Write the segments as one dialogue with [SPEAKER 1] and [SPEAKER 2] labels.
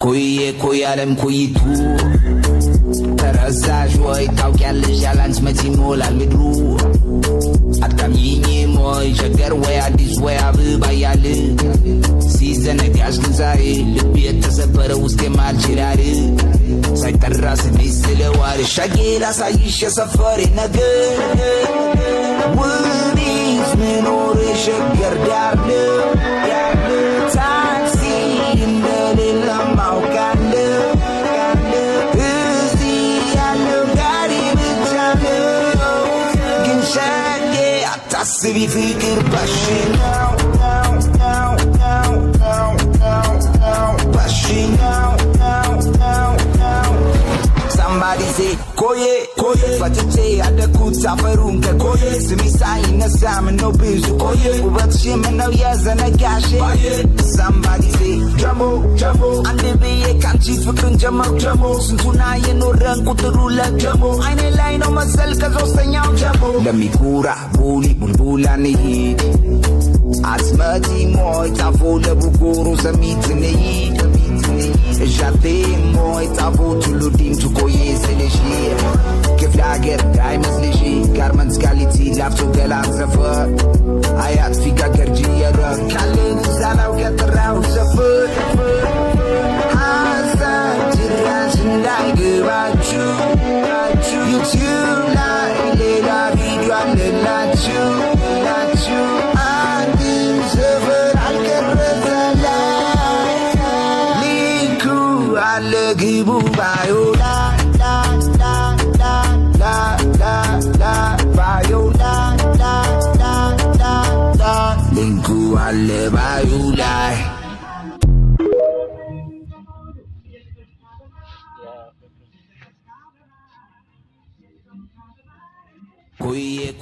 [SPEAKER 1] koye alam koyitu ተረሳሽ ወይ ታውቂያለሽ ያላንቺ መቼ ይሞላል ምድሩ አታምኚኝም ወይ ሸገር ወይ አዲስ ወይ አበባ ያለ ሲዘነጋሽ ግን ዛሬ ልቤ የተሰበረ ውስጥ የማልችላል ሳይጠራ ስሜ ስለዋል ሻጌ ላሳይሽ የሰፈሬ ነገር ውሪስ ምኖር ሸገር ዳር ታክሲ እንደሌለ ማውቃለሁ Tasbi fikir passion Somebody say koye Fachiche adakut safarun ka koye Simi sayi na samin no bizu koye Ubat shima na yaza na gashe Somebody say jamo Ande biye kanchi fikrin jamo Suntuna ye no ran kuturula jamo Aine lai no masal ka zosta nyao jamo Lami kura buli bulbula ni hit Asmati moy tafo labu guru zamiti ni hit Jate moy tafo tuludim tu koye seleshi كيف لاقر دايما سليشي كارمنز كاليتي لافتو قلان زفر حيات فيكا كرجية رك كالين زانا وكترا وزفر حاسان جراش نداي قباتشو يوتيوب لاي ليلا فيديو عن لاتشو عندي زفر عالكرزة لاي ليكو على قيبو بايو Linku alle bayulay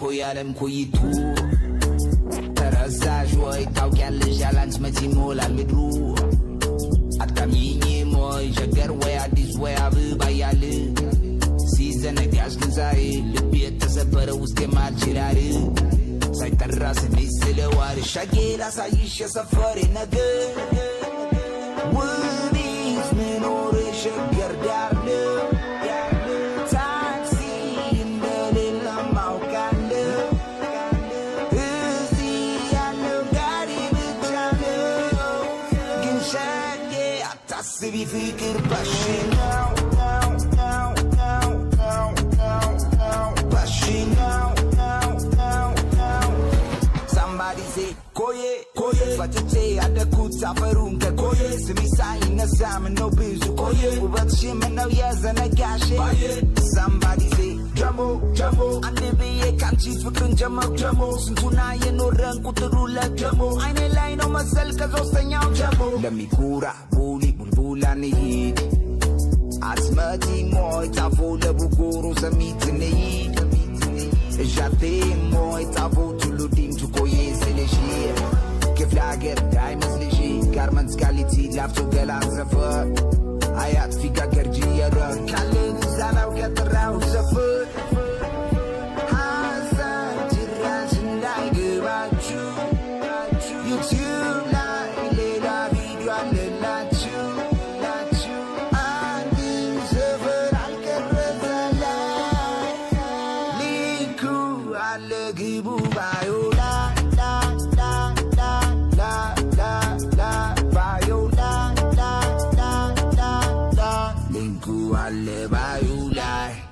[SPEAKER 1] koye alam koyitu ተረሳሽ ወይ ታውቂያለሽ ያላንቺ መቼ ይሞላል ምድሩ አታምኚኝም ወይ ሸገር ወይ አዲስ ወይ አበባ ያለ ሲዘነጋሽ ግን ዛሬ ልቤ የተሰበረ ውስጥ የማልችላል ሳይጠራ ስሜ ስለዋል ሻጌ ላሳይሽ የሰፈሬ ነገር ውሪስ ምኖር ሸገር ዳር ታክሲ እንደሌለ ማውቃለሁ እዚህ ያለው ጋሪ ብቻ ነው ግን ሻጌ አታስቢ ፍቅር ፓሽን koye fachiche adakut safarun ka koye simi sayi na samin no bizu koye ubat shima na yaza na gashe somebody say jamo ande biye kanchi fikrin jamo suntuna ye no ran kuturula jamo aine lai no masal ka zosta nyao jamo lami kura buli bulbula ni hit asmati moy tafo labu guru zamiti ni hit jate moy tafo tuludim tu koye seleshi كيف لاقر دايما سليشي كارمنز كاليتي لافتو قلان زفر حيات فيكا كرجية رك كالين زانا وكترا وزفر حاسان جراش نداي قباتشو يوتيوب لاي ليلا فيديو عن لاتشو عندي زفر عالكرزة لاي ليكو على قيبو بايو alle bayulay